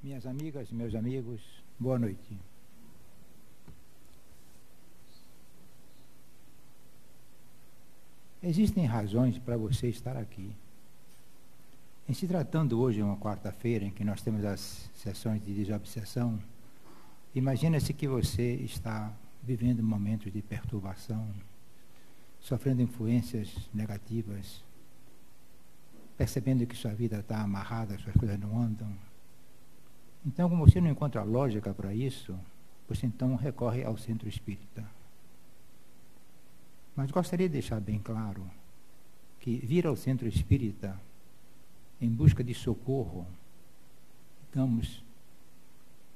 Minhas amigas, meus amigos, boa noite. Existem razões para você estar aqui. Em se tratando hoje de uma quarta-feira, em que nós temos as sessões de desobsessão, imagina-se que você está vivendo momentos de perturbação, sofrendo influências negativas, percebendo que sua vida está amarrada, suas coisas não andam. Então, como você não encontra lógica para isso, você então recorre ao centro espírita. Mas gostaria de deixar bem claro que vir ao centro espírita em busca de socorro, digamos,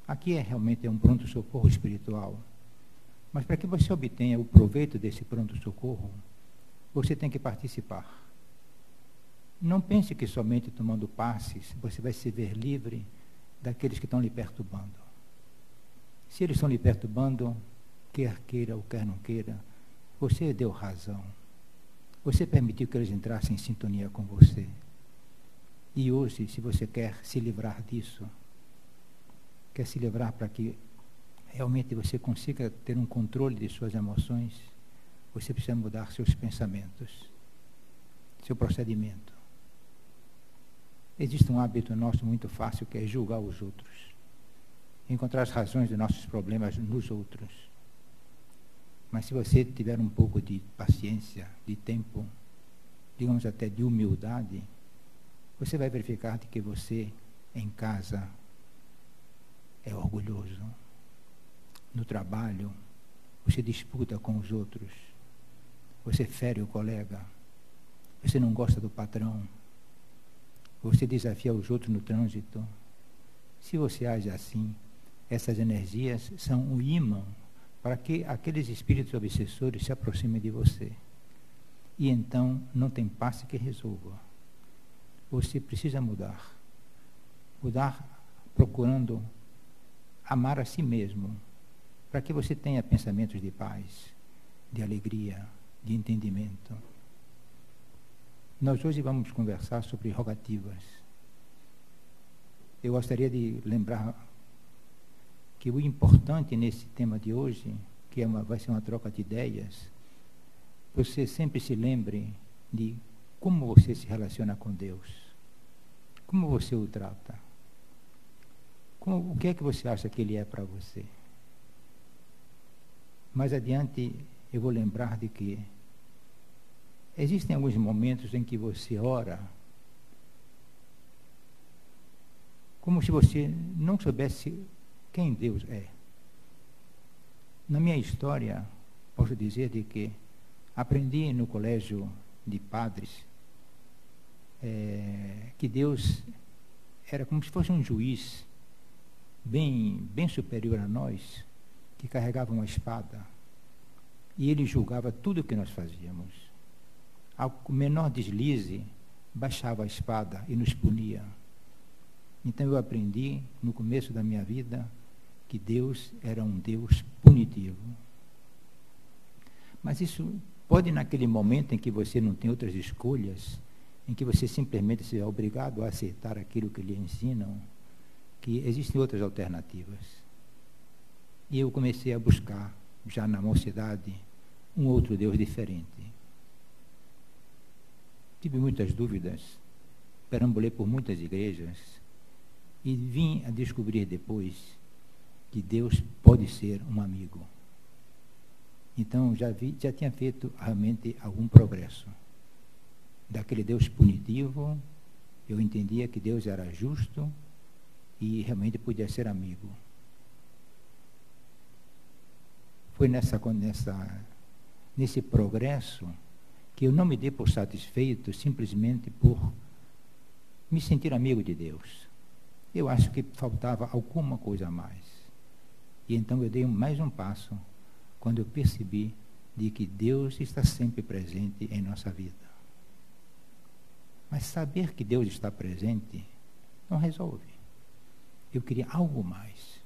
aqui realmente um pronto-socorro espiritual, mas para que você obtenha o proveito desse pronto-socorro, você tem que participar. Não pense que somente tomando passes você vai se ver livre daqueles que estão lhe perturbando. Se eles estão lhe perturbando, quer queira ou quer não queira, você deu razão. Você permitiu que eles entrassem em sintonia com você. E hoje, se você quer se livrar disso, quer se livrar para que realmente você consiga ter um controle de suas emoções, você precisa mudar seus pensamentos, seu procedimento. Existe um hábito nosso muito fácil, que é julgar os outros, encontrar as razões dos nossos problemas nos outros. Mas se você tiver um pouco de paciência, de tempo, digamos até de humildade, você vai verificar de que você, em casa, é orgulhoso. No trabalho, você disputa com os outros. Você fere o colega. Você não gosta do patrão. Você desafia os outros no trânsito. Se você age assim, essas energias são um ímã para que aqueles espíritos obsessores se aproximem de você. E então não tem passe que resolva. Você precisa mudar. Mudar procurando amar a si mesmo, para que você tenha pensamentos de paz, de alegria, de entendimento. Nós hoje vamos conversar sobre rogativas. Eu gostaria de lembrar que o importante nesse tema de hoje, que vai ser uma troca de ideias, você sempre se lembre de como você se relaciona com Deus, como você o trata, o que é que você acha que Ele é para você. Mais adiante eu vou lembrar de que existem alguns momentos em que você ora como se você não soubesse quem Deus é. Na minha história, posso dizer de que aprendi no colégio de padres que Deus era como se fosse um juiz bem superior a nós, que carregava uma espada, e ele julgava tudo o que nós fazíamos. Ao menor deslize, baixava a espada e nos punia. Então eu aprendi, no começo da minha vida, que Deus era um Deus punitivo. Mas isso pode, naquele momento em que você não tem outras escolhas, em que você simplesmente se é obrigado a aceitar aquilo que lhe ensinam, que existem outras alternativas. E eu comecei a buscar, já na mocidade, um outro Deus diferente. Tive muitas dúvidas, perambulei por muitas igrejas e vim a descobrir depois que Deus pode ser um amigo. Então já tinha feito realmente algum progresso. Daquele Deus punitivo, eu entendia que Deus era justo e realmente podia ser amigo. Foi nesse progresso que eu não me dei por satisfeito simplesmente por me sentir amigo de Deus. Eu acho que faltava alguma coisa a mais. E então eu dei mais um passo quando eu percebi de que Deus está sempre presente em nossa vida. Mas saber que Deus está presente não resolve. Eu queria algo mais.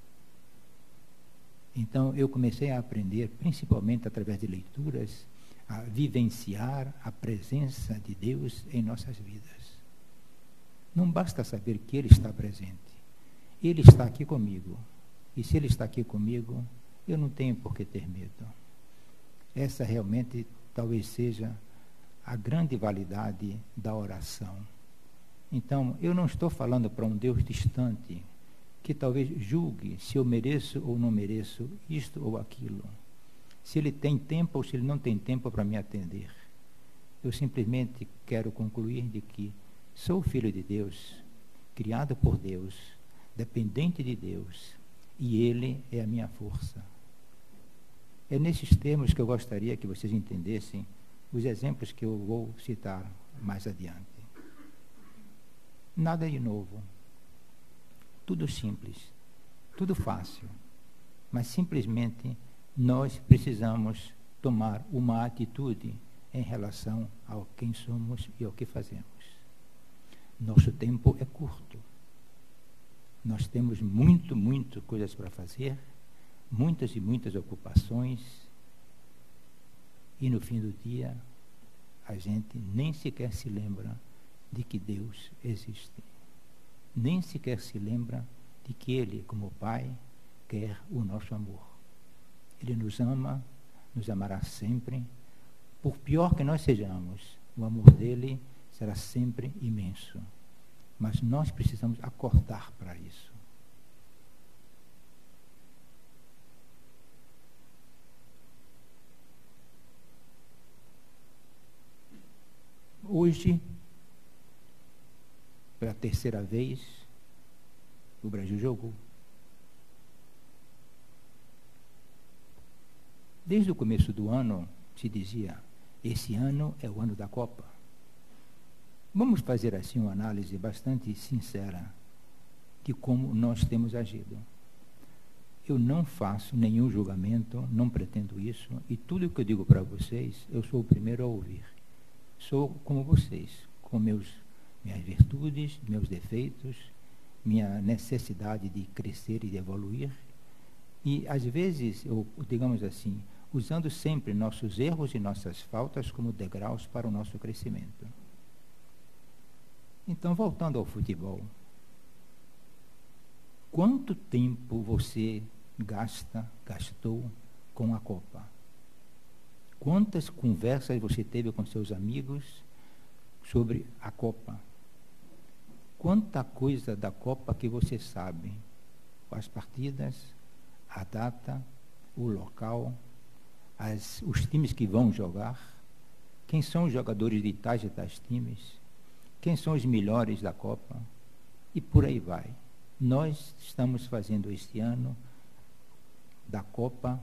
Então eu comecei a aprender, principalmente através de leituras, a vivenciar a presença de Deus em nossas vidas. Não basta saber que Ele está presente. Ele está aqui comigo. E se Ele está aqui comigo, eu não tenho por que ter medo. Essa realmente talvez seja a grande validade da oração. Então, eu não estou falando para um Deus distante, que talvez julgue se eu mereço ou não mereço isto ou aquilo. Se Ele tem tempo ou se Ele não tem tempo para me atender. Eu simplesmente quero concluir de que sou filho de Deus, criado por Deus, dependente de Deus, e Ele é a minha força. É nesses termos que eu gostaria que vocês entendessem os exemplos que eu vou citar mais adiante. Nada de novo. Tudo simples, tudo fácil, mas simplesmente nós precisamos tomar uma atitude em relação ao quem somos e ao que fazemos. Nosso tempo é curto. Nós temos muito coisas para fazer, muitas e muitas ocupações, e no fim do dia a gente nem sequer se lembra de que Deus existe. Nem sequer se lembra de que Ele, como Pai, quer o nosso amor. Ele nos ama, nos amará sempre. Por pior que nós sejamos, o amor dele será sempre imenso. Mas nós precisamos acordar para isso. Hoje, pela terceira vez, o Brasil jogou. Desde o começo do ano, se dizia, esse ano é o ano da Copa. Vamos fazer assim uma análise bastante sincera de como nós temos agido. Eu não faço nenhum julgamento, não pretendo isso, e tudo o que eu digo para vocês, eu sou o primeiro a ouvir. Sou como vocês, com minhas virtudes, meus defeitos, minha necessidade de crescer e de evoluir. E, às vezes, digamos assim, usando sempre nossos erros e nossas faltas como degraus para o nosso crescimento. Então, voltando ao futebol, quanto tempo você gastou com a Copa? Quantas conversas você teve com seus amigos sobre a Copa? Quanta coisa da Copa que você sabe? As partidas, a data, o local, os times que vão jogar, quem são os jogadores de tais e tais times, quem são os melhores da Copa, e por aí vai. Nós estamos fazendo este ano da Copa,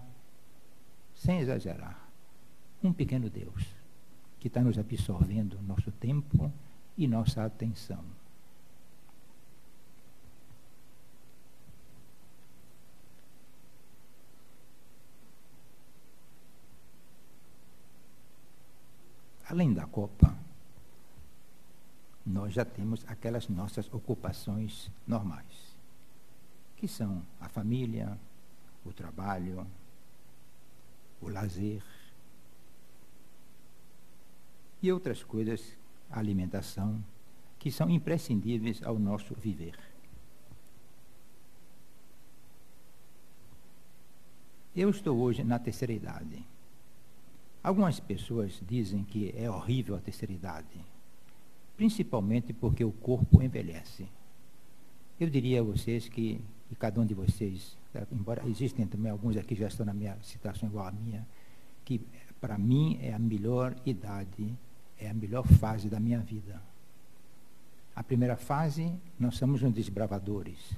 sem exagerar, um pequeno Deus, que está nos absorvendo nosso tempo e nossa atenção. Além da Copa, nós já temos aquelas nossas ocupações normais, que são a família, o trabalho, o lazer e outras coisas, a alimentação, que são imprescindíveis ao nosso viver. Eu estou hoje na terceira idade. Algumas pessoas dizem que é horrível a terceira idade, principalmente porque o corpo envelhece. Eu diria a vocês que cada um de vocês, embora existem também alguns aqui que já estão na minha situação igual à minha, que para mim é a melhor idade, é a melhor fase da minha vida. A primeira fase, nós somos uns desbravadores,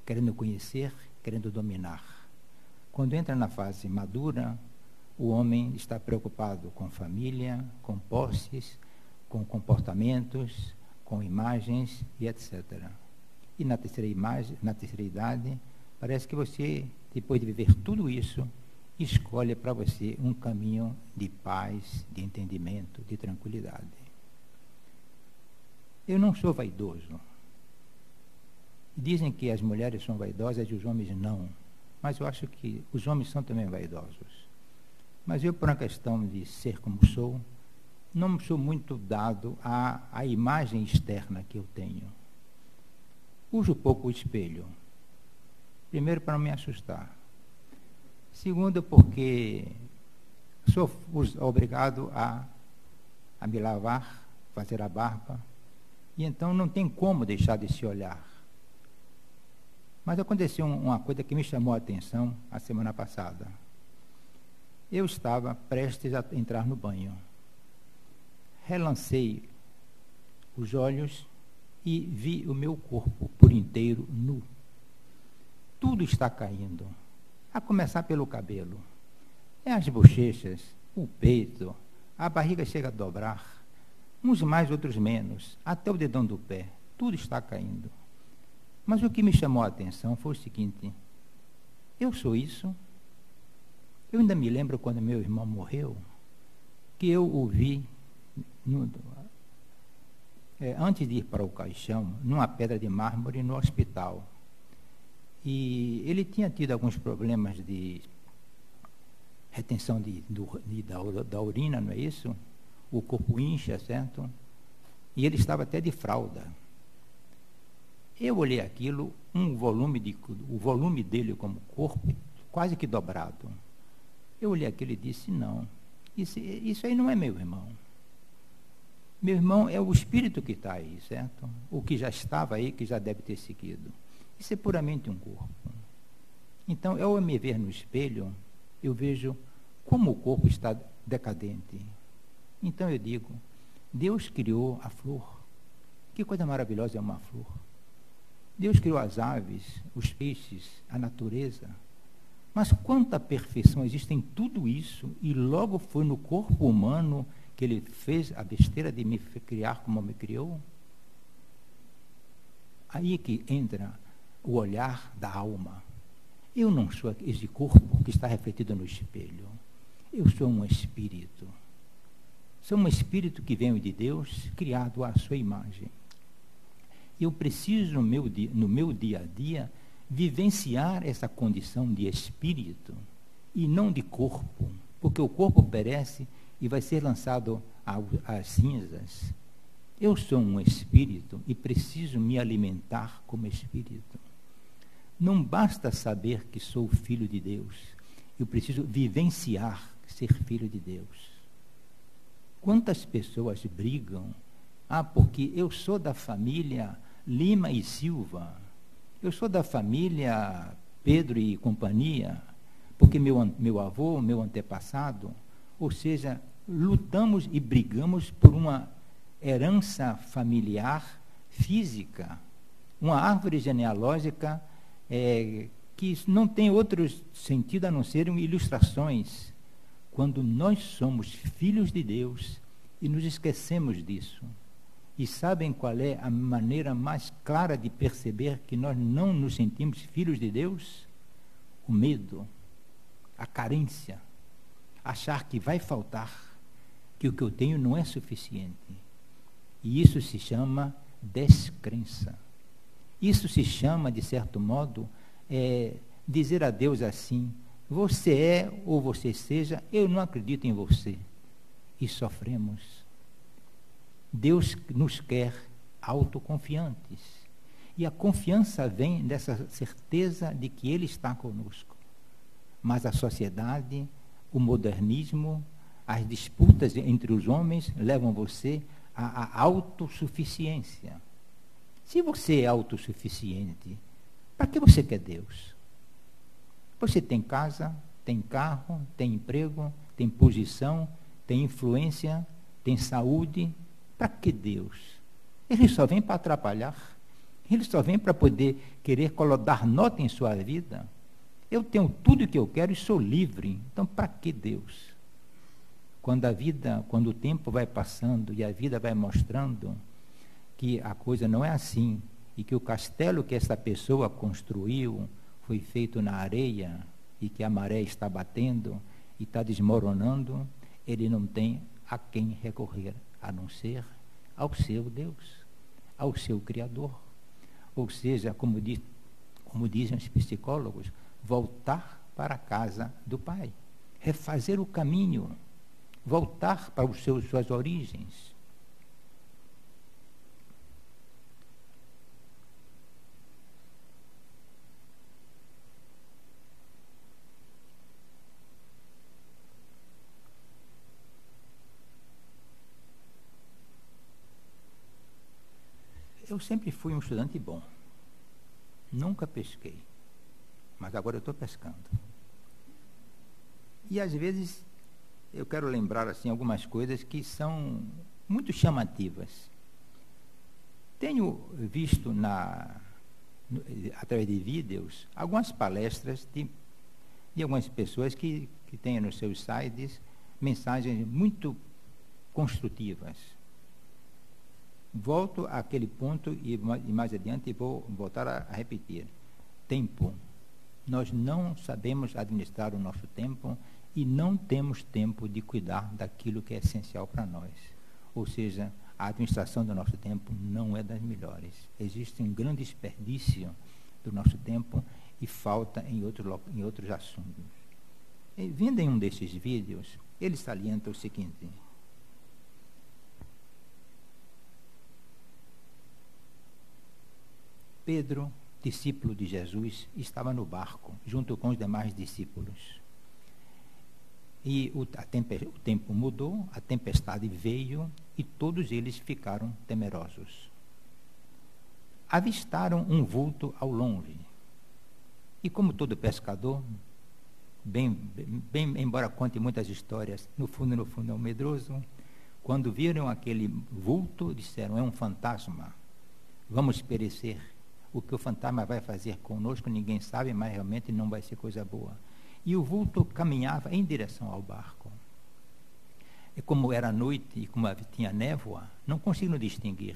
querendo conhecer, querendo dominar. Quando entra na fase madura, o homem está preocupado com família, com posses, com comportamentos, com imagens e etc. E na terceira idade, parece que você, depois de viver tudo isso, escolhe para você um caminho de paz, de entendimento, de tranquilidade. Eu não sou vaidoso. Dizem que as mulheres são vaidosas e os homens não. Mas eu acho que os homens são também vaidosos. Mas eu, por uma questão de ser como sou, não sou muito dado à imagem externa que eu tenho. Uso pouco o espelho. Primeiro, para não me assustar. Segundo, porque sou obrigado a me lavar, fazer a barba, e então não tem como deixar de se olhar. Mas aconteceu uma coisa que me chamou a atenção a semana passada. Eu estava prestes a entrar no banho. Relancei os olhos e vi o meu corpo por inteiro nu. Tudo está caindo, a começar pelo cabelo. As bochechas, o peito, a barriga chega a dobrar, uns mais, outros menos, até o dedão do pé, tudo está caindo. Mas o que me chamou a atenção foi o seguinte: eu sou isso? Eu ainda me lembro quando meu irmão morreu, que eu o vi, antes de ir para o caixão, numa pedra de mármore no hospital. E ele tinha tido alguns problemas de retenção da urina, não é isso? O corpo incha, certo? E ele estava até de fralda. Eu olhei aquilo, o volume dele como corpo, quase que dobrado. Eu olhei aquilo e disse, não, isso aí não é meu irmão. Meu irmão é o espírito que está aí, certo? O que já estava aí, que já deve ter seguido. Isso é puramente um corpo. Então, ao me ver no espelho, eu vejo como o corpo está decadente. Então eu digo, Deus criou a flor. Que coisa maravilhosa é uma flor. Deus criou as aves, os peixes, a natureza. Mas quanta perfeição existe em tudo isso, e logo foi no corpo humano que ele fez a besteira de me criar como me criou? Aí que entra o olhar da alma. Eu não sou esse corpo que está refletido no espelho. Eu sou um espírito. Sou um espírito que vem de Deus, criado à sua imagem. Eu preciso, no meu dia a dia, vivenciar essa condição de espírito e não de corpo, porque o corpo perece e vai ser lançado às cinzas. Eu sou um espírito e preciso me alimentar como espírito. Não basta saber que sou filho de Deus, eu preciso vivenciar ser filho de Deus. Quantas pessoas brigam? Porque eu sou da família Lima e Silva, eu sou da família Pedro e companhia, porque meu avô, meu antepassado, ou seja, lutamos e brigamos por uma herança familiar física, uma árvore genealógica que não tem outro sentido a não ser ilustrações. Quando nós somos filhos de Deus e nos esquecemos disso, e sabem qual é a maneira mais clara de perceber que nós não nos sentimos filhos de Deus? O medo, a carência, achar que vai faltar, que o que eu tenho não é suficiente. E isso se chama descrença. Isso se chama, de certo modo, dizer a Deus assim: você é ou você seja, eu não acredito em você. E sofremos. Deus nos quer autoconfiantes. E a confiança vem dessa certeza de que Ele está conosco. Mas a sociedade, o modernismo, as disputas entre os homens levam você à autossuficiência. Se você é autossuficiente, para que você quer Deus? Você tem casa, tem carro, tem emprego, tem posição, tem influência, tem saúde. Para que Deus? Ele só vem para atrapalhar. Ele só vem para poder querer dar nota em sua vida. Eu tenho tudo o que eu quero e sou livre. Então, para que Deus? Quando o tempo vai passando e a vida vai mostrando que a coisa não é assim, e que o castelo que essa pessoa construiu foi feito na areia, e que a maré está batendo e está desmoronando, ele não tem a quem recorrer, a não ser ao seu Deus, ao seu Criador. Ou seja, como dizem os psicólogos, voltar para a casa do Pai, refazer o caminho, voltar para suas origens. Eu sempre fui um estudante bom. Nunca pesquei. Mas agora eu estou pescando. E às vezes eu quero lembrar assim algumas coisas que são muito chamativas. Tenho visto através de vídeos algumas palestras de algumas pessoas que têm nos seus sites mensagens muito construtivas. Volto àquele ponto e mais adiante vou voltar a repetir. Tempo. Nós não sabemos administrar o nosso tempo e não temos tempo de cuidar daquilo que é essencial para nós. Ou seja, a administração do nosso tempo não é das melhores. Existe um grande desperdício do nosso tempo e falta em outros assuntos. E, vendo em um desses vídeos, ele salienta o seguinte: Pedro, discípulo de Jesus, estava no barco, junto com os demais discípulos. E o tempo mudou, a tempestade veio e todos eles ficaram temerosos. Avistaram um vulto ao longe. E como todo pescador, embora conte muitas histórias, no fundo é um medroso, quando viram aquele vulto, disseram: é um fantasma, vamos perecer. O que o fantasma vai fazer conosco, ninguém sabe, mas realmente não vai ser coisa boa. E o vulto caminhava em direção ao barco. E como era noite e como tinha névoa, não conseguiram distinguir.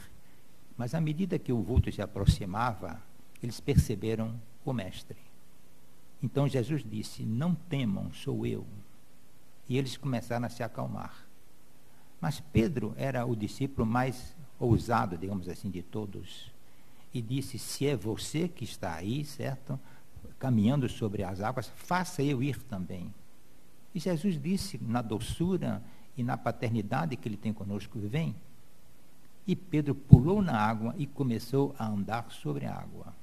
Mas à medida que o vulto se aproximava, eles perceberam o mestre. Então Jesus disse: não temam, sou eu. E eles começaram a se acalmar. Mas Pedro era o discípulo mais ousado, digamos assim, de todos. E disse: se é você que está aí, certo, caminhando sobre as águas, faça eu ir também. E Jesus disse, na doçura e na paternidade que ele tem conosco: vem. E Pedro pulou na água e começou a andar sobre a água.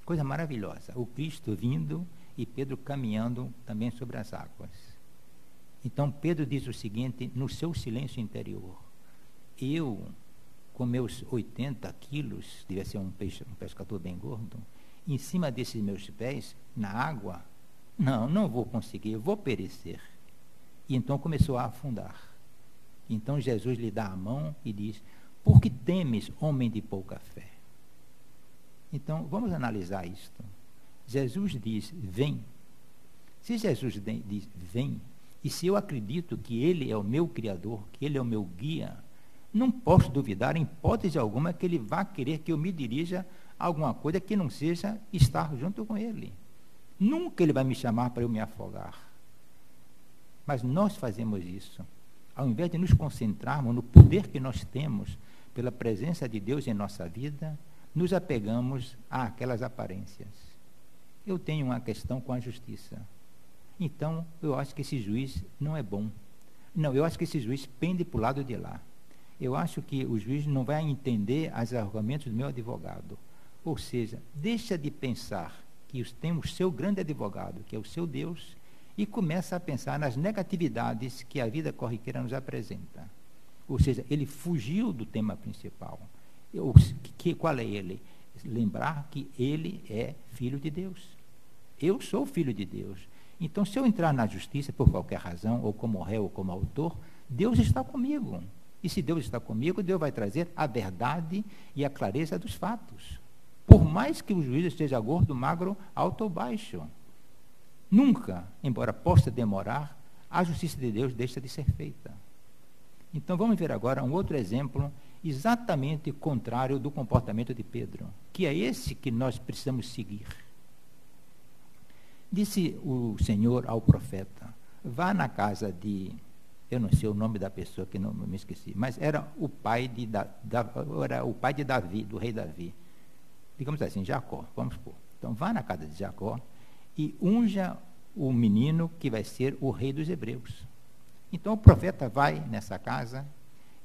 Coisa maravilhosa, o Cristo vindo e Pedro caminhando também sobre as águas. Então Pedro diz o seguinte, no seu silêncio interior: eu, com meus 80 quilos, devia ser um pescador bem gordo, em cima desses meus pés, na água, não vou conseguir, vou perecer. E então começou a afundar. Então Jesus lhe dá a mão e diz: por que temes, homem de pouca fé? Então, vamos analisar isto. Jesus diz: vem. Se Jesus diz: vem, e se eu acredito que Ele é o meu Criador, que Ele é o meu guia, não posso duvidar, em hipótese alguma, que Ele vá querer que eu me dirija a alguma coisa que não seja estar junto com Ele. Nunca Ele vai me chamar para eu me afogar. Mas nós fazemos isso. Ao invés de nos concentrarmos no poder que nós temos pela presença de Deus em nossa vida, nos apegamos àquelas aparências. Eu tenho uma questão com a justiça. Então, eu acho que esse juiz não é bom. Não, eu acho que esse juiz pende para o lado de lá. Eu acho que o juiz não vai entender os argumentos do meu advogado. Ou seja, deixa de pensar que tem o seu grande advogado, que é o seu Deus, e começa a pensar nas negatividades que a vida corriqueira nos apresenta. Ou seja, ele fugiu do tema principal. Qual é ele? Lembrar que ele é filho de Deus. Eu sou filho de Deus. Então, se eu entrar na justiça por qualquer razão, ou como réu, ou como autor, Deus está comigo. E se Deus está comigo, Deus vai trazer a verdade e a clareza dos fatos. Por mais que o juízo esteja gordo, magro, alto ou baixo. Nunca, embora possa demorar, a justiça de Deus deixa de ser feita. Então vamos ver agora um outro exemplo exatamente contrário do comportamento de Pedro, que é esse que nós precisamos seguir. Disse o Senhor ao profeta: vá na casa de... eu não sei o nome da pessoa, que não me esqueci, mas era o pai de Davi, do rei Davi. Digamos assim, Jacó, vamos supor. Então vá na casa de Jacó e unja o menino que vai ser o rei dos hebreus. Então o profeta vai nessa casa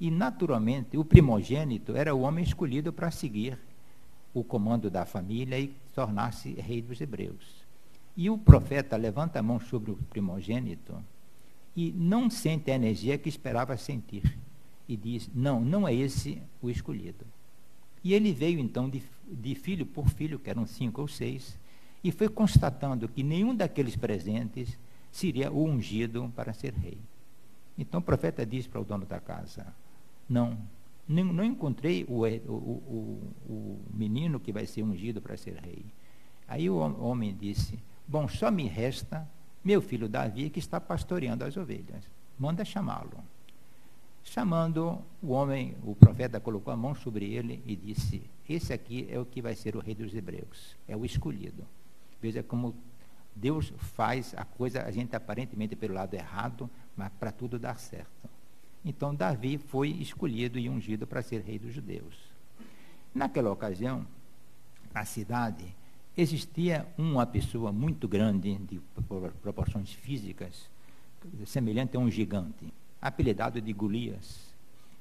e, naturalmente, o primogênito era o homem escolhido para seguir o comando da família e tornar-se rei dos hebreus. E o profeta levanta a mão sobre o primogênito e não sente a energia que esperava sentir. E diz: não é esse o escolhido. E ele veio, então, de filho por filho, que eram 5 ou 6, e foi constatando que nenhum daqueles presentes seria o ungido para ser rei. Então o profeta disse para o dono da casa, não encontrei o menino que vai ser ungido para ser rei. Aí o homem disse, bom, só me resta meu filho Davi, que está pastoreando as ovelhas. Manda chamá-lo. Chamando o homem, o profeta colocou a mão sobre ele e disse, esse aqui é o que vai ser o rei dos hebreus, é o escolhido. Veja como Deus faz a coisa, a gente aparentemente pelo lado errado, mas para tudo dar certo. Então Davi foi escolhido e ungido para ser rei dos judeus. Naquela ocasião, na cidade, existia uma pessoa muito grande, de proporções físicas, semelhante a um gigante, apelidado de Golias.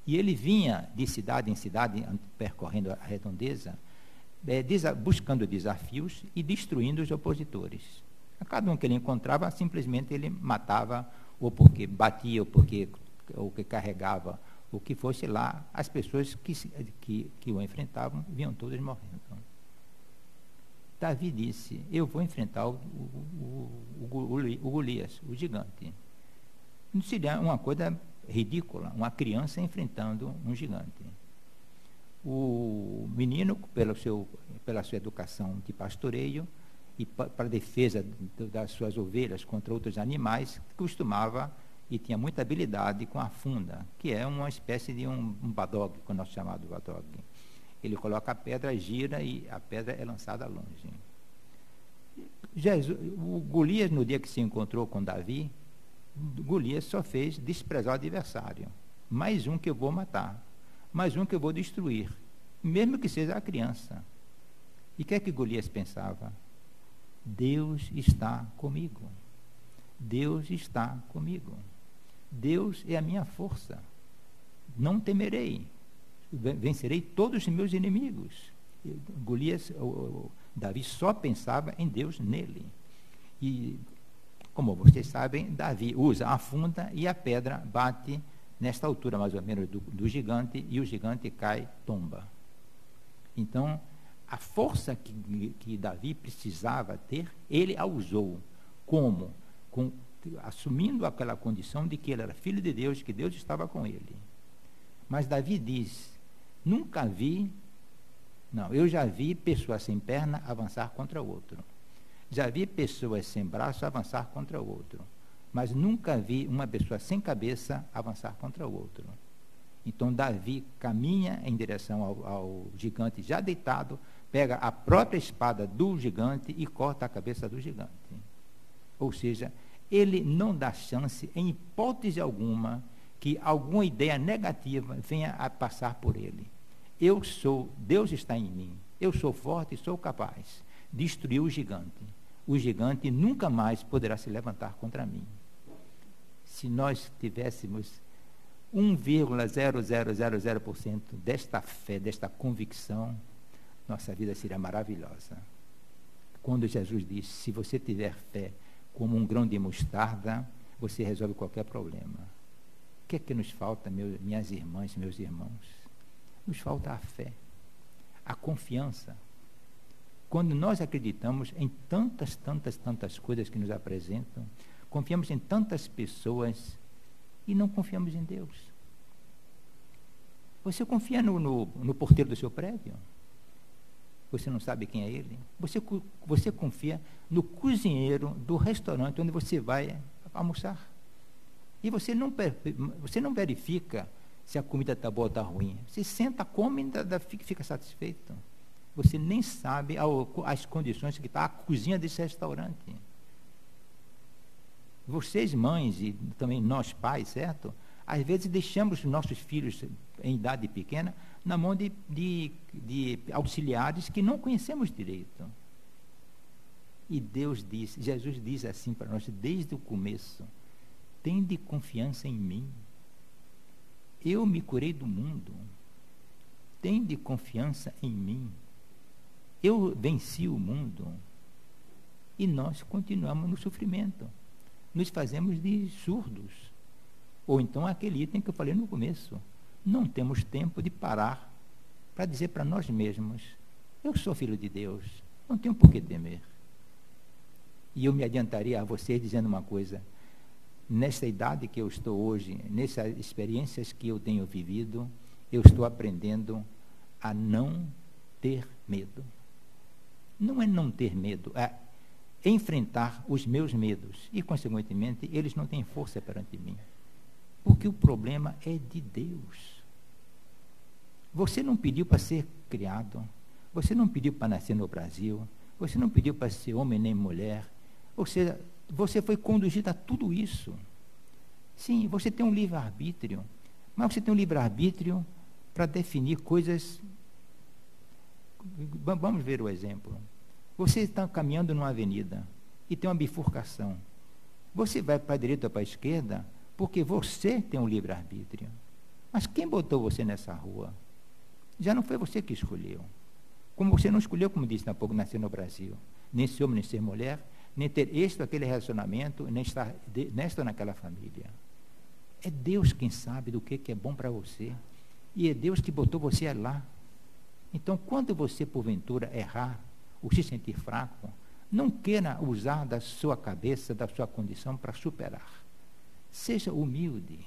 E ele vinha de cidade em cidade, percorrendo a redondeza, buscando desafios e destruindo os opositores. A cada um que ele encontrava, simplesmente ele matava, ou porque batia, ou que carregava, o que fosse lá, as pessoas que o enfrentavam, vinham todas morrendo. Davi disse, eu vou enfrentar o Golias, o gigante. Não seria uma coisa ridícula, uma criança enfrentando um gigante. O menino, pela sua educação de pastoreio, e para a defesa das suas ovelhas contra outros animais, costumava e tinha muita habilidade com a funda, que é uma espécie de um badog, que é o nosso chamado badog. Ele coloca a pedra, gira e a pedra é lançada longe. O Golias, no dia que se encontrou com Davi, Golias só fez desprezar o adversário. Mais um que eu vou matar, mais um que eu vou destruir, mesmo que seja a criança. E o que é que Golias pensava? Deus está comigo. Deus está comigo. Deus é a minha força. Não temerei. Vencerei todos os meus inimigos. Golias, Davi só pensava em Deus nele. E, como vocês sabem, Davi usa a funda e a pedra bate nesta altura mais ou menos do gigante, e o gigante cai, tomba. Então, a força que Davi precisava ter, ele a usou. Como? Assumindo aquela condição de que ele era filho de Deus, que Deus estava com ele. Mas Davi diz, eu já vi pessoas sem perna avançar contra o outro. Já vi pessoas sem braço avançar contra o outro. Mas nunca vi uma pessoa sem cabeça avançar contra o outro. Então Davi caminha em direção ao gigante já deitado, pega a própria espada do gigante e corta a cabeça do gigante. Ou seja, ele não dá chance, em hipótese alguma, que alguma ideia negativa venha a passar por ele. Deus está em mim, eu sou forte e sou capaz. Destruiu o gigante. O gigante nunca mais poderá se levantar contra mim. Se nós tivéssemos 1,0000% desta fé, desta convicção, nossa vida seria maravilhosa. Quando Jesus disse, se você tiver fé como um grão de mostarda, você resolve qualquer problema. O que é que nos falta, minhas irmãs, meus irmãos? Nos falta a fé, a confiança. Quando nós acreditamos em tantas coisas que nos apresentam, confiamos em tantas pessoas e não confiamos em Deus. Você confia no porteiro do seu prédio? Você não sabe quem é ele? Você confia no cozinheiro do restaurante onde você vai almoçar? E você não verifica se a comida está boa ou está ruim. Você senta, come e fica satisfeito. Você nem sabe as condições que está a cozinha desse restaurante. Vocês, mães, e também nós, pais, certo? Às vezes deixamos os nossos filhos em idade pequena na mão de auxiliares que não conhecemos direito. E Jesus diz assim para nós desde o começo, tende confiança em mim. Eu me curei do mundo. Tende confiança em mim. Eu venci o mundo. E nós continuamos no sofrimento. Nos fazemos de surdos. Ou então aquele item que eu falei no começo. Não temos tempo de parar para dizer para nós mesmos: eu sou filho de Deus, não tenho por que temer. E eu me adiantaria a vocês dizendo uma coisa: nessa idade que eu estou hoje, nessas experiências que eu tenho vivido, eu estou aprendendo a não ter medo. Não é não ter medo, é enfrentar os meus medos. E, consequentemente, eles não têm força perante mim. Porque o problema é de Deus. Você não pediu para ser criado, você não pediu para nascer no Brasil, você não pediu para ser homem nem mulher. Ou seja, você foi conduzido a tudo isso. Sim, você tem um livre-arbítrio, mas você tem um livre-arbítrio para definir coisas. Vamos ver o exemplo. Você está caminhando numa avenida e tem uma bifurcação. Você vai para a direita ou para a esquerda porque você tem um livre-arbítrio. Mas quem botou você nessa rua? Já não foi você que escolheu. Como você não escolheu, como disse há pouco, nascer no Brasil, nem ser homem, nem ser mulher, nem ter este ou aquele relacionamento, nem estar nesta ou naquela família. É Deus quem sabe do que é bom para você. E é Deus que botou você lá. Então, quando você, porventura, errar ou se sentir fraco, não queira usar da sua cabeça, da sua condição para superar. Seja humilde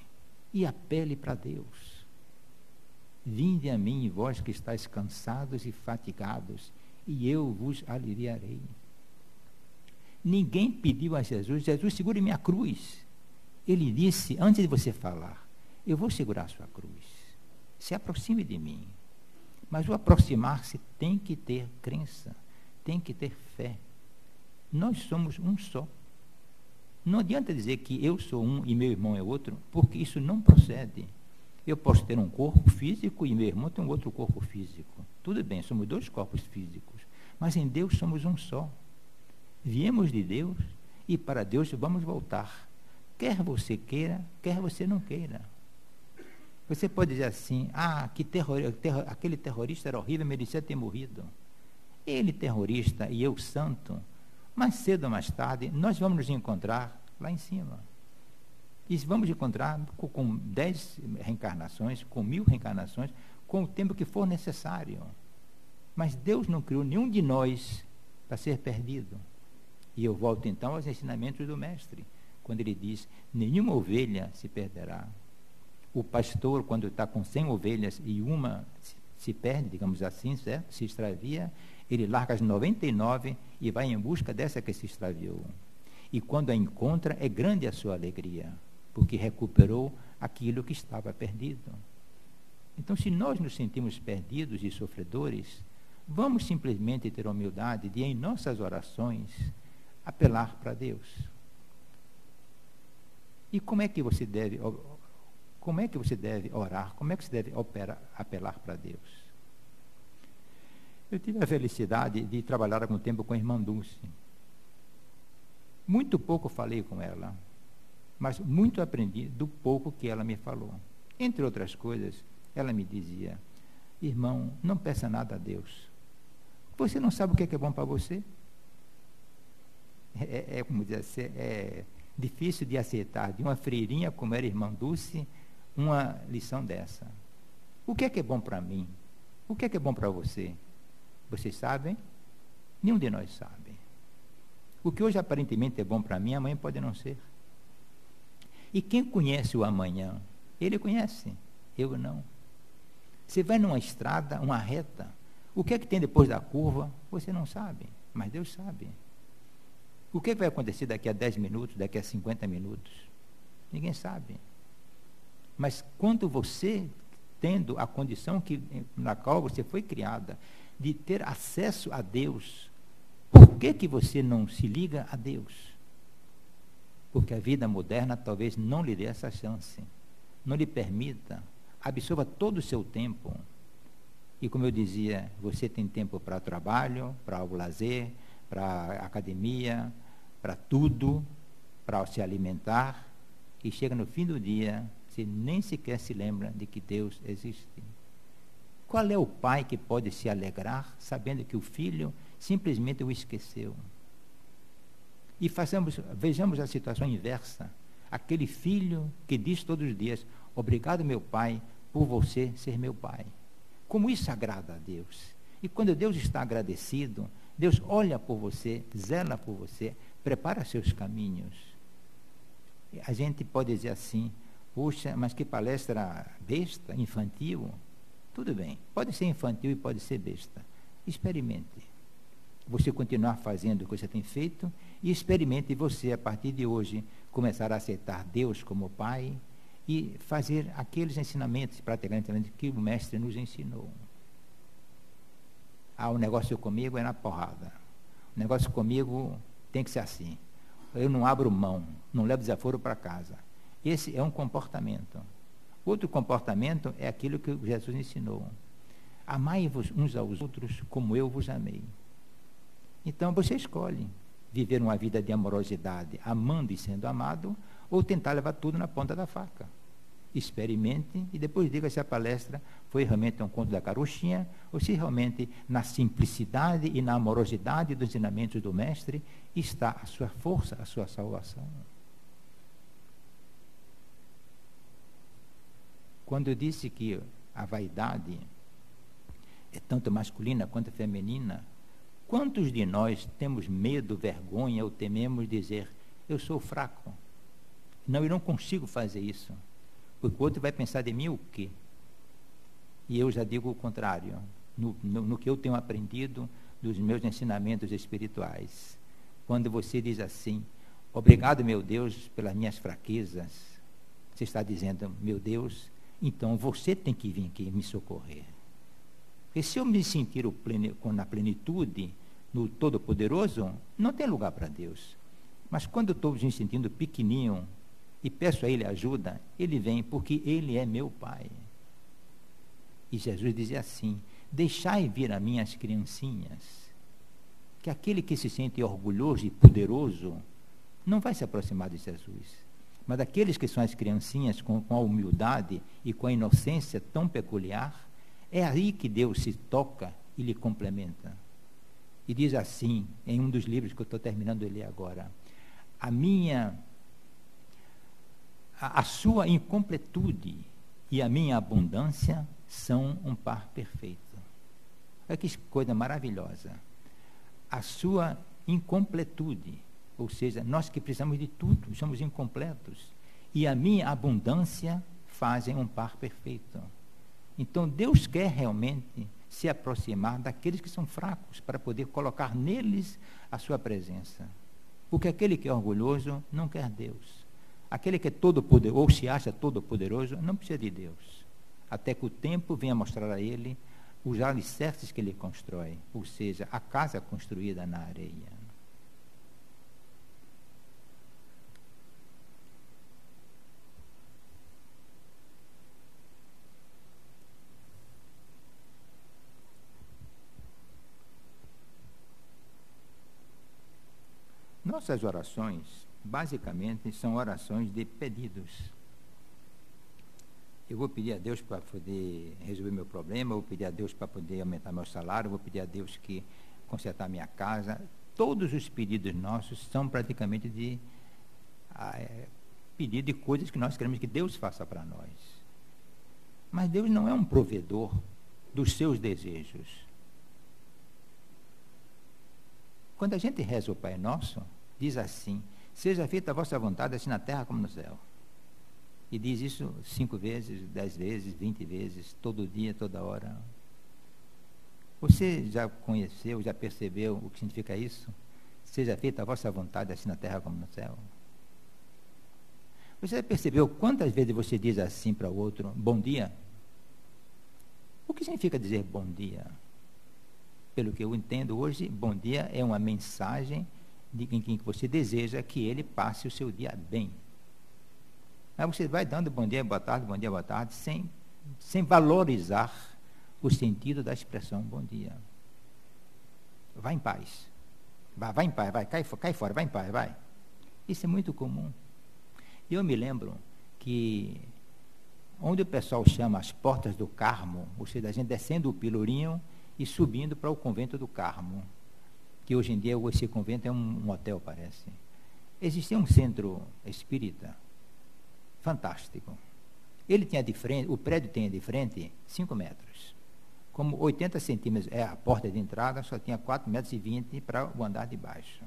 e apele para Deus. Vinde a mim, vós que estáis cansados e fatigados, e eu vos aliviarei. Ninguém pediu a Jesus: Jesus, segure minha cruz. Ele disse, antes de você falar: eu vou segurar a sua cruz. Se aproxime de mim. Mas o aproximar-se tem que ter crença, tem que ter fé. Nós somos um só. Não adianta dizer que eu sou um e meu irmão é outro, porque isso não procede. Eu posso ter um corpo físico e meu irmão tem um outro corpo físico. Tudo bem, somos dois corpos físicos, mas em Deus somos um só. Viemos de Deus e para Deus vamos voltar. Quer você queira, quer você não queira. Você pode dizer assim: aquele terrorista era horrível, merecia ter morrido. Ele terrorista e eu santo, mais cedo ou mais tarde, nós vamos nos encontrar lá em cima. E vamos encontrar com 10 reencarnações, com 1000 reencarnações, com o tempo que for necessário. Mas Deus não criou nenhum de nós para ser perdido. E eu volto então aos ensinamentos do Mestre, quando ele diz: nenhuma ovelha se perderá. O pastor, quando está com 100 ovelhas e uma se perde, digamos assim, certo? Se extravia, ele larga as 99 e vai em busca dessa que se extraviou. E quando a encontra, é grande a sua alegria, porque recuperou aquilo que estava perdido. Então, se nós nos sentimos perdidos e sofredores, vamos simplesmente ter a humildade de, em nossas orações, apelar para Deus. E como é que você deve orar? Como é que você deve apelar para Deus? Eu tive a felicidade de trabalhar algum tempo com a irmã Dulce. Muito pouco falei com ela, mas muito aprendi do pouco que ela me falou. Entre outras coisas, ela me dizia: irmão, não peça nada a Deus. Você não sabe o que é bom para você? Como dizer, é difícil de aceitar de uma freirinha como era a irmã Dulce uma lição dessa. O que é bom para mim? O que é bom para você? Vocês sabem? Nenhum de nós sabe. O que hoje aparentemente é bom para mim, amanhã pode não ser. E quem conhece o amanhã? Ele conhece, eu não. Você vai numa estrada, uma reta, o que é que tem depois da curva? Você não sabe, mas Deus sabe. O que vai acontecer daqui a 10 minutos, daqui a 50 minutos? Ninguém sabe. Mas quando você, tendo a condição na qual você foi criada, de ter acesso a Deus, por que você não se liga a Deus? Porque a vida moderna talvez não lhe dê essa chance, não lhe permita, absorva todo o seu tempo. E como eu dizia, você tem tempo para trabalho, para o lazer, para academia, para tudo, para se alimentar, e chega no fim do dia, você nem sequer se lembra de que Deus existe. Qual é o pai que pode se alegrar sabendo que o filho simplesmente o esqueceu? E vejamos a situação inversa. Aquele filho que diz todos os dias: obrigado, meu pai, por você ser meu pai. Como isso agrada a Deus. E quando Deus está agradecido, Deus olha por você, zela por você, prepara seus caminhos. A gente pode dizer assim, puxa, mas que palestra besta, infantil. Tudo bem, pode ser infantil e pode ser besta. Experimente. Você continuar fazendo o que você tem feito e experimente você, a partir de hoje, começar a aceitar Deus como Pai e fazer aqueles ensinamentos, praticamente, que o Mestre nos ensinou. O negócio comigo é na porrada. O negócio comigo tem que ser assim. Eu não abro mão, não levo desaforo para casa. Esse é um comportamento. Outro comportamento é aquilo que Jesus ensinou. Amai-vos uns aos outros como eu vos amei. Então você escolhe viver uma vida de amorosidade, amando e sendo amado, ou tentar levar tudo na ponta da faca. Experimente e depois diga se a palestra foi realmente um conto da carochinha ou se realmente na simplicidade e na amorosidade dos ensinamentos do Mestre está a sua força, a sua salvação. Quando eu disse que a vaidade é tanto masculina quanto feminina, quantos de nós temos medo, vergonha ou tememos dizer, eu sou fraco? Não, eu não consigo fazer isso. Porque o outro vai pensar de mim o quê? E eu já digo o contrário, no que eu tenho aprendido dos meus ensinamentos espirituais. Quando você diz assim, obrigado, meu Deus, pelas minhas fraquezas, você está dizendo, meu Deus, então você tem que vir aqui me socorrer. Porque se eu me sentir na plenitude, no Todo-Poderoso, não tem lugar para Deus. Mas quando eu estou me sentindo pequenininho, e peço a Ele ajuda, Ele vem, porque Ele é meu Pai. E Jesus dizia assim, deixai vir a mim as criancinhas, que aquele que se sente orgulhoso e poderoso, não vai se aproximar de Jesus. Mas aqueles que são as criancinhas com a humildade e com a inocência tão peculiar, é aí que Deus se toca e lhe complementa. E diz assim, em um dos livros que eu estou terminando de ler agora, a sua incompletude e a minha abundância são um par perfeito. Olha que coisa maravilhosa. A sua incompletude, ou seja, nós que precisamos de tudo, somos incompletos, e a minha abundância fazem um par perfeito. Então Deus quer realmente se aproximar daqueles que são fracos, para poder colocar neles a sua presença. Porque aquele que é orgulhoso não quer Deus. Aquele que é todo-poderoso, ou se acha todo-poderoso, não precisa de Deus. Até que o tempo venha mostrar a ele os alicerces que ele constrói, ou seja, a casa construída na areia. Nossas orações, basicamente, são orações de pedidos. Eu vou pedir a Deus para poder resolver meu problema, eu vou pedir a Deus para poder aumentar meu salário, eu vou pedir a Deus que consertar minha casa. Todos os pedidos nossos são praticamente de pedido de coisas que nós queremos que Deus faça para nós. Mas Deus não é um provedor dos seus desejos. Quando a gente reza o Pai Nosso, diz assim, seja feita a vossa vontade, assim na terra como no céu. E diz isso 5 vezes, 10 vezes, 20 vezes, todo dia, toda hora. Você já conheceu, já percebeu o que significa isso? Seja feita a vossa vontade, assim na terra como no céu. Você já percebeu quantas vezes você diz assim para o outro, bom dia? O que significa dizer bom dia? Pelo que eu entendo hoje, bom dia é uma mensagem em que você deseja que ele passe o seu dia bem. Aí você vai dando bom dia, boa tarde, sem valorizar o sentido da expressão bom dia. Vai em paz. Vai em paz, cai fora, vai em paz, vai. Isso é muito comum. Eu me lembro que onde o pessoal chama as portas do Carmo, ou seja, a gente descendo o Pelourinho e subindo para o convento do Carmo, que hoje em dia esse convento é um hotel, parece. Existia um centro espírita fantástico. Ele tinha de frente, o prédio tinha de frente 5 metros. como 80 centímetros é a porta de entrada, só tinha 4,20 metros para o andar de baixo.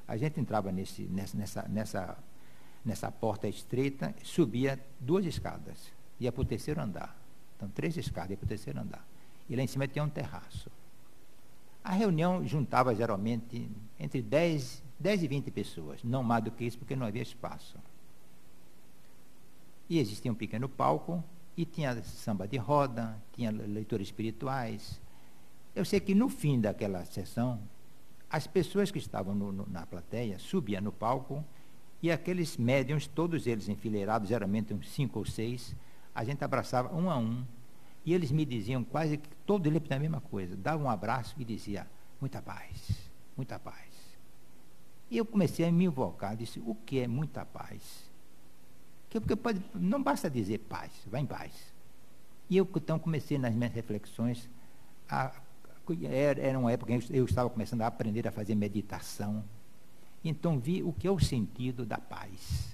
A gente entrava nessa porta estreita, subia 2 escadas, ia para o 3º andar. Então, 3 escadas, ia para o 3º andar. E lá em cima tinha um terraço. A reunião juntava geralmente entre 10 e 20 pessoas, não mais do que isso, porque não havia espaço. E existia um pequeno palco, e tinha samba de roda, tinha leitores espirituais. Eu sei que no fim daquela sessão, as pessoas que estavam na plateia subiam no palco, e aqueles médiuns, todos eles enfileirados, geralmente uns 5 ou 6, a gente abraçava um a um, e eles me diziam quase que todos eles a mesma coisa, davam um abraço e dizia, muita paz, muita paz. E eu comecei a me invocar, disse, o que é muita paz? Porque não basta dizer paz, vá em paz. E eu então comecei nas minhas reflexões, era uma época que eu estava começando a aprender a fazer meditação, então vi o que é o sentido da paz.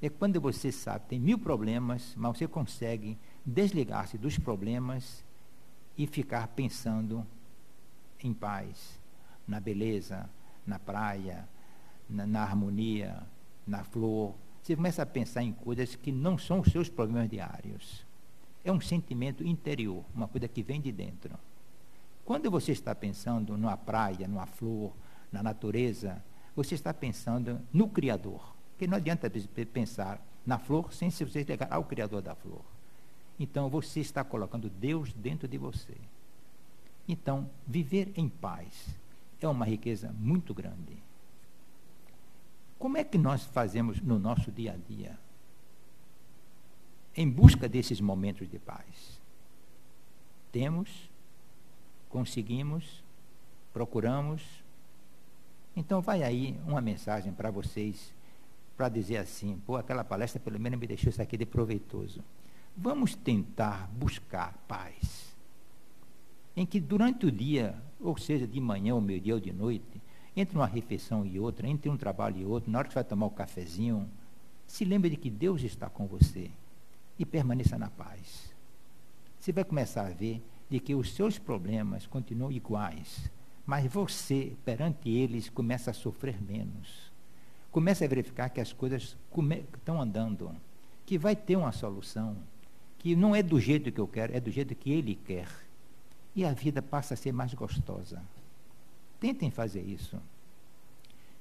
É quando você sabe, tem 1000 problemas, mas você consegue desligar-se dos problemas e ficar pensando em paz, na beleza, na praia, na harmonia, na flor. Você começa a pensar em coisas que não são os seus problemas diários. É um sentimento interior, uma coisa que vem de dentro. Quando você está pensando numa praia, numa flor, na natureza, você está pensando no Criador. Porque não adianta pensar na flor sem se você ligar ao Criador da flor. Então, você está colocando Deus dentro de você. Então, viver em paz é uma riqueza muito grande. Como é que nós fazemos no nosso dia a dia? Em busca desses momentos de paz. Temos, conseguimos, procuramos. Então, vai aí uma mensagem para vocês, para dizer assim, aquela palestra pelo menos me deixou isso aqui de proveitoso. Vamos tentar buscar paz. Em que durante o dia, ou seja, de manhã, ou meio-dia, ou de noite, entre uma refeição e outra, entre um trabalho e outro, na hora que você vai tomar o cafezinho, se lembre de que Deus está com você e permaneça na paz. Você vai começar a ver de que os seus problemas continuam iguais, mas você, perante eles, começa a sofrer menos. Começa a verificar que as coisas estão andando, que vai ter uma solução, que não é do jeito que eu quero, é do jeito que Ele quer. E a vida passa a ser mais gostosa. Tentem fazer isso.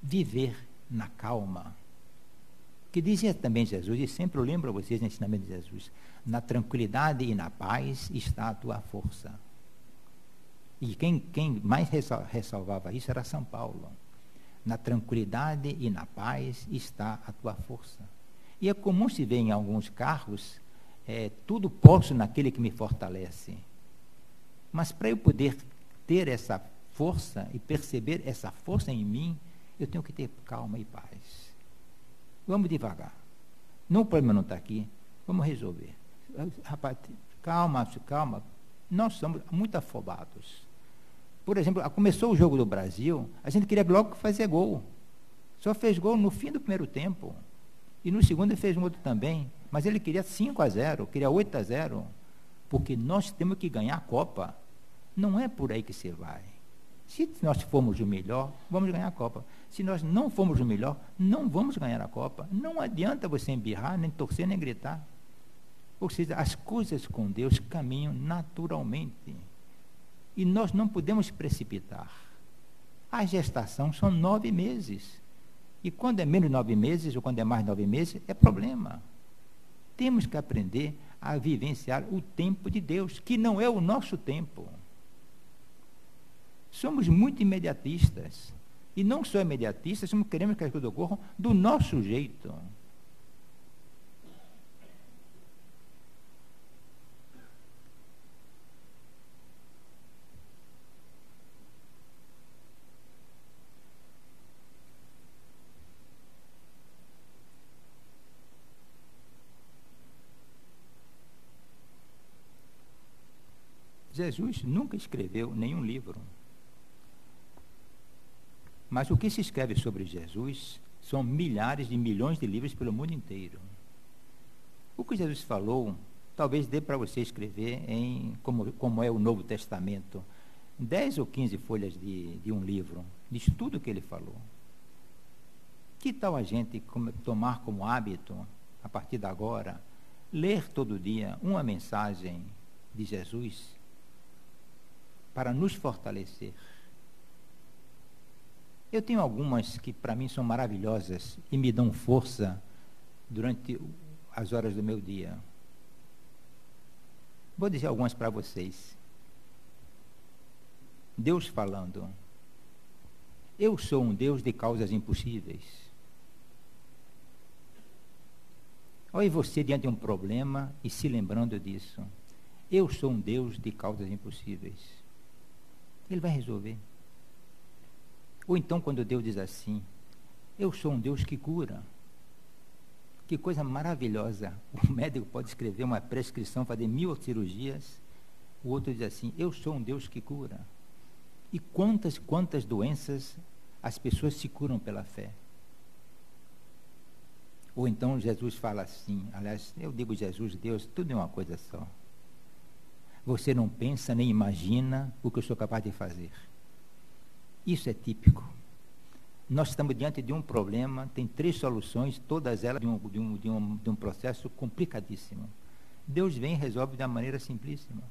Viver na calma. Que dizia também Jesus, e sempre eu lembro a vocês no ensinamento de Jesus, na tranquilidade e na paz está a tua força. E quem mais ressalvava isso era São Paulo. Na tranquilidade e na paz está a tua força. E é comum se ver em alguns carros, tudo posso naquele que me fortalece. Mas para eu poder ter essa força e perceber essa força em mim, eu tenho que ter calma e paz. Vamos devagar. Não, o problema não está aqui, vamos resolver. Rapaz, calma. Nós somos muito afobados. Por exemplo, começou o jogo do Brasil, a gente queria logo fazer gol. Só fez gol no fim do primeiro tempo. E no segundo ele fez um outro também. Mas ele queria 5-0, queria 8-0. Porque nós temos que ganhar a Copa. Não é por aí que você vai. Se nós formos o melhor, vamos ganhar a Copa. Se nós não formos o melhor, não vamos ganhar a Copa. Não adianta você embirrar, nem torcer, nem gritar. Ou seja, as coisas com Deus caminham naturalmente. E nós não podemos precipitar. A gestação são 9 meses. E quando é menos de 9 meses, ou quando é mais de 9 meses, é problema. Temos que aprender a vivenciar o tempo de Deus, que não é o nosso tempo. Somos muito imediatistas. E não só imediatistas, como queremos que as coisas ocorram do nosso jeito. Jesus nunca escreveu nenhum livro. Mas o que se escreve sobre Jesus são milhares de milhões de livros pelo mundo inteiro. O que Jesus falou talvez dê para você escrever como é o Novo Testamento, 10 ou 15 folhas de um livro, diz tudo o que ele falou. Que tal a gente tomar como hábito, a partir de agora, ler todo dia uma mensagem de Jesus para nos fortalecer? Eu tenho algumas que para mim são maravilhosas e me dão força durante as horas do meu dia. Vou dizer algumas para vocês. Deus falando: eu sou um Deus de causas impossíveis. Olhe você diante de um problema e se lembrando disso. Eu sou um Deus de causas impossíveis. Ele vai resolver. Ou então quando Deus diz assim: eu sou um Deus que cura. Que coisa maravilhosa. O médico pode escrever uma prescrição, fazer 1000 cirurgias. O outro diz assim: eu sou um Deus que cura. E quantas doenças as pessoas se curam pela fé. Ou então Jesus fala assim, aliás, eu digo Jesus, Deus, tudo é uma coisa só. Você não pensa nem imagina o que eu sou capaz de fazer. Isso é típico. Nós estamos diante de um problema, tem 3 soluções, todas elas de um processo complicadíssimo. Deus vem e resolve de uma maneira simplíssima.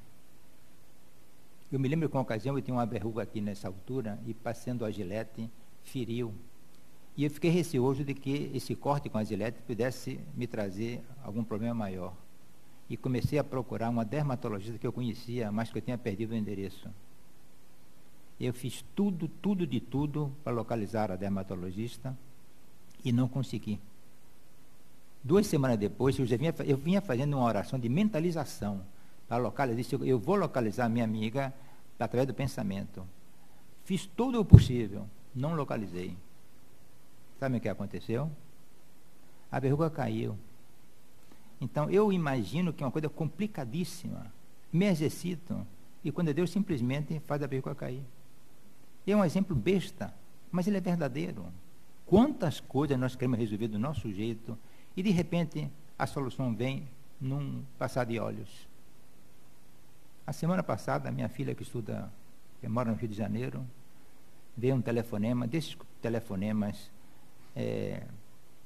Eu me lembro que uma ocasião eu tinha uma verruga aqui nessa altura e passando a gilete, feriu. E eu fiquei receoso de que esse corte com a gilete pudesse me trazer algum problema maior. E comecei a procurar uma dermatologista que eu conhecia, mas que eu tinha perdido o endereço. Eu fiz tudo para localizar a dermatologista e não consegui. 2 semanas depois, eu vinha fazendo uma oração de mentalização para localizar. Eu vou localizar a minha amiga através do pensamento. Fiz tudo o possível, não localizei. Sabe o que aconteceu? A verruga caiu. Então, eu imagino que é uma coisa complicadíssima. Me exercito, e quando Deus simplesmente faz a verruga cair. É um exemplo besta, mas ele é verdadeiro. Quantas coisas nós queremos resolver do nosso jeito, e de repente a solução vem num passar de olhos. A semana passada, a minha filha que mora no Rio de Janeiro, veio um telefonema, desses telefonemas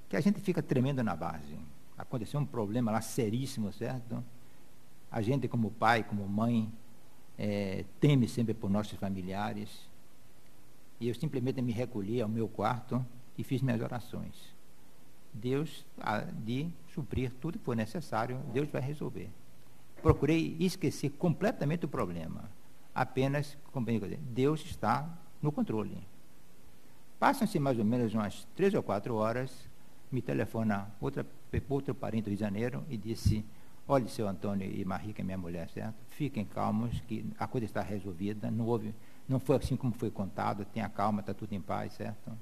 que a gente fica tremendo na base. Aconteceu um problema lá seríssimo, certo? A gente como pai, como mãe, teme sempre por nossos familiares. E eu simplesmente me recolhi ao meu quarto e fiz minhas orações. Deus há de suprir tudo que for necessário, Deus vai resolver. Procurei esquecer completamente o problema. Apenas, como bem dizer, Deus está no controle. Passam-se mais ou menos umas 3 ou 4 horas, me telefona outro parente do Rio de Janeiro e disse: olhe, seu Antônio e Marie, que é minha mulher, certo? Fiquem calmos, que a coisa está resolvida, não foi assim como foi contado, tenha calma, está tudo em paz, certo?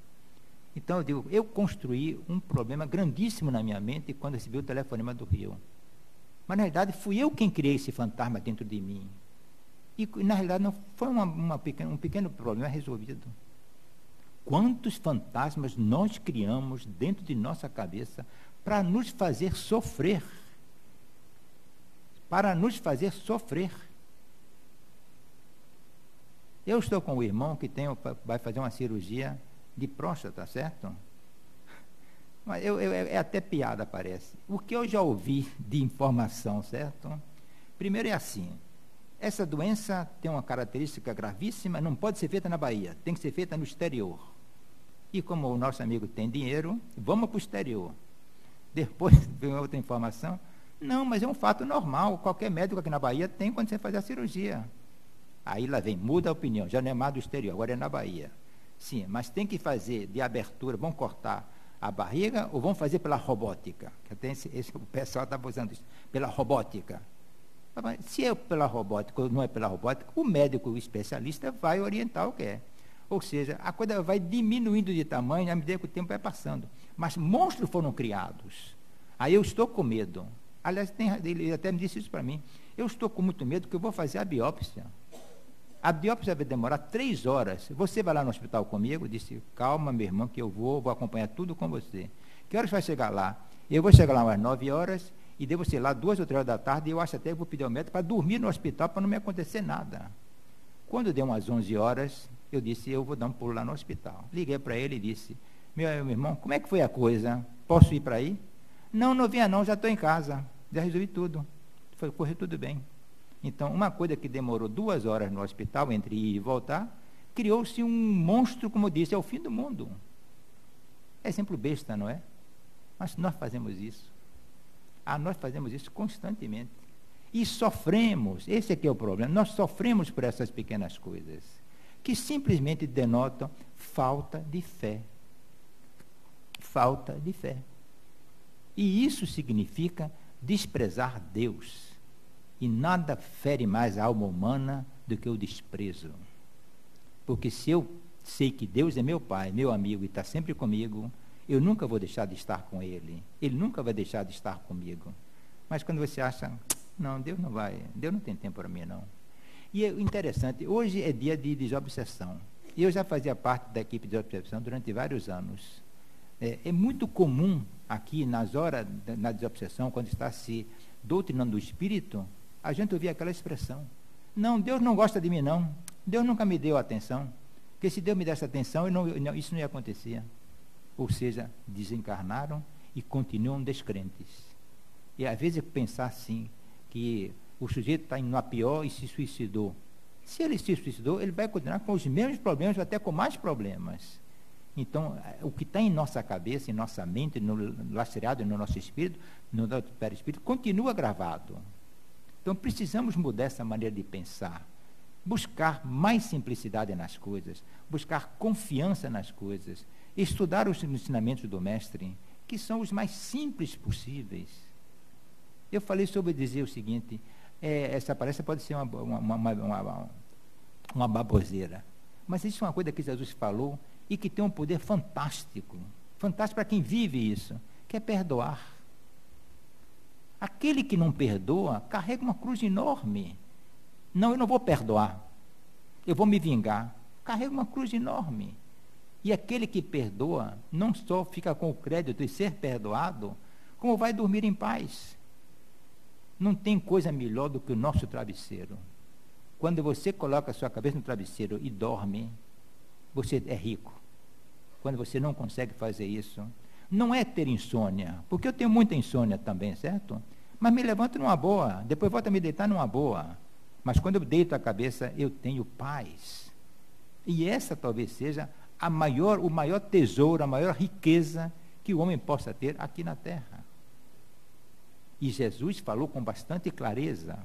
Então eu digo, eu construí um problema grandíssimo na minha mente quando recebi o telefonema do Rio. Mas na realidade fui eu quem criei esse fantasma dentro de mim. E na realidade não foi um pequeno problema resolvido. Quantos fantasmas nós criamos dentro de nossa cabeça para nos fazer sofrer? Para nos fazer sofrer. Eu estou com o irmão que vai fazer uma cirurgia de próstata, certo? Mas é até piada, parece. O que eu já ouvi de informação, certo? Primeiro é assim: essa doença tem uma característica gravíssima, não pode ser feita na Bahia, tem que ser feita no exterior. E como o nosso amigo tem dinheiro, vamos para o exterior. Depois vem outra informação: não, mas é um fato normal, qualquer médico aqui na Bahia tem quando você faz a cirurgia. Aí lá vem, muda a opinião, já não é mais do exterior, agora é na Bahia. Sim, mas tem que fazer de abertura, vão cortar a barriga ou vão fazer pela robótica? O pessoal está usando isso, pela robótica. Se é pela robótica ou não é pela robótica, o médico, o especialista, vai orientar o que é. Ou seja, a coisa vai diminuindo de tamanho à medida que o tempo vai passando. Mas monstros foram criados. Aí eu estou com medo. Aliás, ele até me disse isso para mim. Eu estou com muito medo que eu vou fazer a biópsia. A biópsia vai demorar 3 horas. Você vai lá no hospital comigo? Disse, calma, meu irmão, que eu vou acompanhar tudo com você. Que horas vai chegar lá? Eu vou chegar lá às 9 horas e devo ser lá 2 ou 3 horas da tarde, e eu acho até que vou pedir ao médico para dormir no hospital, para não me acontecer nada. Quando deu umas 11 horas, eu disse, eu vou dar um pulo lá no hospital. Liguei para ele e disse, meu irmão, como é que foi a coisa? Posso ir para aí? Não, não vinha não, já estou em casa, já resolvi tudo. Correu tudo bem. Então, uma coisa que demorou 2 horas no hospital, entre ir e voltar, criou-se um monstro, como eu disse, é o fim do mundo. É exemplo besta, não é? Mas nós fazemos isso. Nós fazemos isso constantemente. E sofremos, esse aqui é o problema, nós sofremos por essas pequenas coisas, que simplesmente denotam falta de fé. Falta de fé. E isso significa desprezar Deus. E nada fere mais a alma humana do que o desprezo. Porque se eu sei que Deus é meu Pai, meu amigo, e está sempre comigo, eu nunca vou deixar de estar com Ele. Ele nunca vai deixar de estar comigo. Mas quando você acha, não, Deus não vai, Deus não tem tempo para mim, não. E é interessante, hoje é dia de desobsessão. Eu já fazia parte da equipe de desobsessão durante vários anos. É muito comum aqui, nas horas da desobsessão, quando está se doutrinando do Espírito, a gente ouvir aquela expressão. Não, Deus não gosta de mim, não. Deus nunca me deu atenção. Porque se Deus me desse atenção, isso não ia acontecer. Ou seja, desencarnaram e continuam descrentes. E às vezes pensar assim, que o sujeito está indo a pior e se suicidou. Se ele se suicidou, ele vai continuar com os mesmos problemas, até com mais problemas. Então, o que está em nossa cabeça, em nossa mente, lastreado no nosso espírito, no nosso perispírito, continua gravado. Então, precisamos mudar essa maneira de pensar. Buscar mais simplicidade nas coisas, buscar confiança nas coisas, estudar os ensinamentos do Mestre, que são os mais simples possíveis. Eu falei sobre dizer o seguinte, essa palestra pode ser uma baboseira, mas isso é uma coisa que Jesus falou e que tem um poder fantástico, fantástico para quem vive isso, que é perdoar. Aquele que não perdoa, carrega uma cruz enorme. Não, eu não vou perdoar, eu vou me vingar. Carrega uma cruz enorme. E aquele que perdoa, não só fica com o crédito de ser perdoado, como vai dormir em paz. Não tem coisa melhor do que o nosso travesseiro. Quando você coloca a sua cabeça no travesseiro e dorme, você é rico. Quando você não consegue fazer isso, não é ter insônia, porque eu tenho muita insônia também, certo? Mas me levanto numa boa, depois volto a me deitar numa boa. Mas quando eu deito a cabeça, eu tenho paz. E essa talvez seja o maior tesouro, a maior riqueza que o homem possa ter aqui na Terra. E Jesus falou com bastante clareza.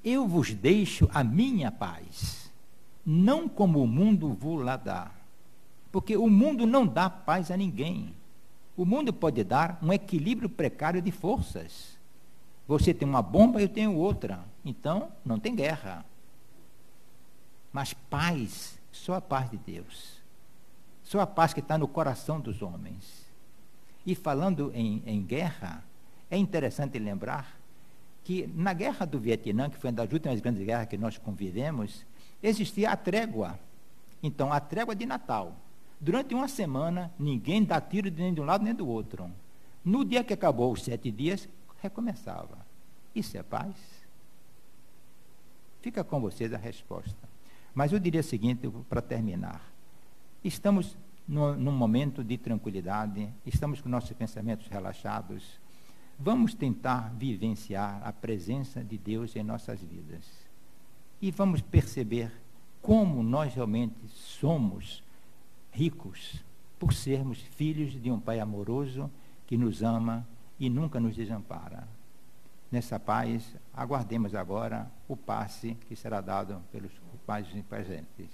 Eu vos deixo a minha paz, não como o mundo vos lá dá. Porque o mundo não dá paz a ninguém. O mundo pode dar um equilíbrio precário de forças. Você tem uma bomba, eu tenho outra. Então, não tem guerra. Mas paz, só a paz de Deus. Só a paz que está no coração dos homens. E falando em guerra, é interessante lembrar que na guerra do Vietnã, que foi uma das últimas grandes guerras que nós convivemos, existia a trégua. Então, a trégua de Natal. Durante uma semana, ninguém dá tiro nem de um lado nem do outro. No dia que acabou os 7 dias, recomeçava. Isso é paz? Fica com vocês a resposta. Mas eu diria o seguinte, para terminar. Estamos num momento de tranquilidade, estamos com nossos pensamentos relaxados. Vamos tentar vivenciar a presença de Deus em nossas vidas. E vamos perceber como nós realmente somos ricos por sermos filhos de um Pai amoroso que nos ama e nunca nos desampara. Nessa paz, aguardemos agora o passe que será dado pelos pais presentes.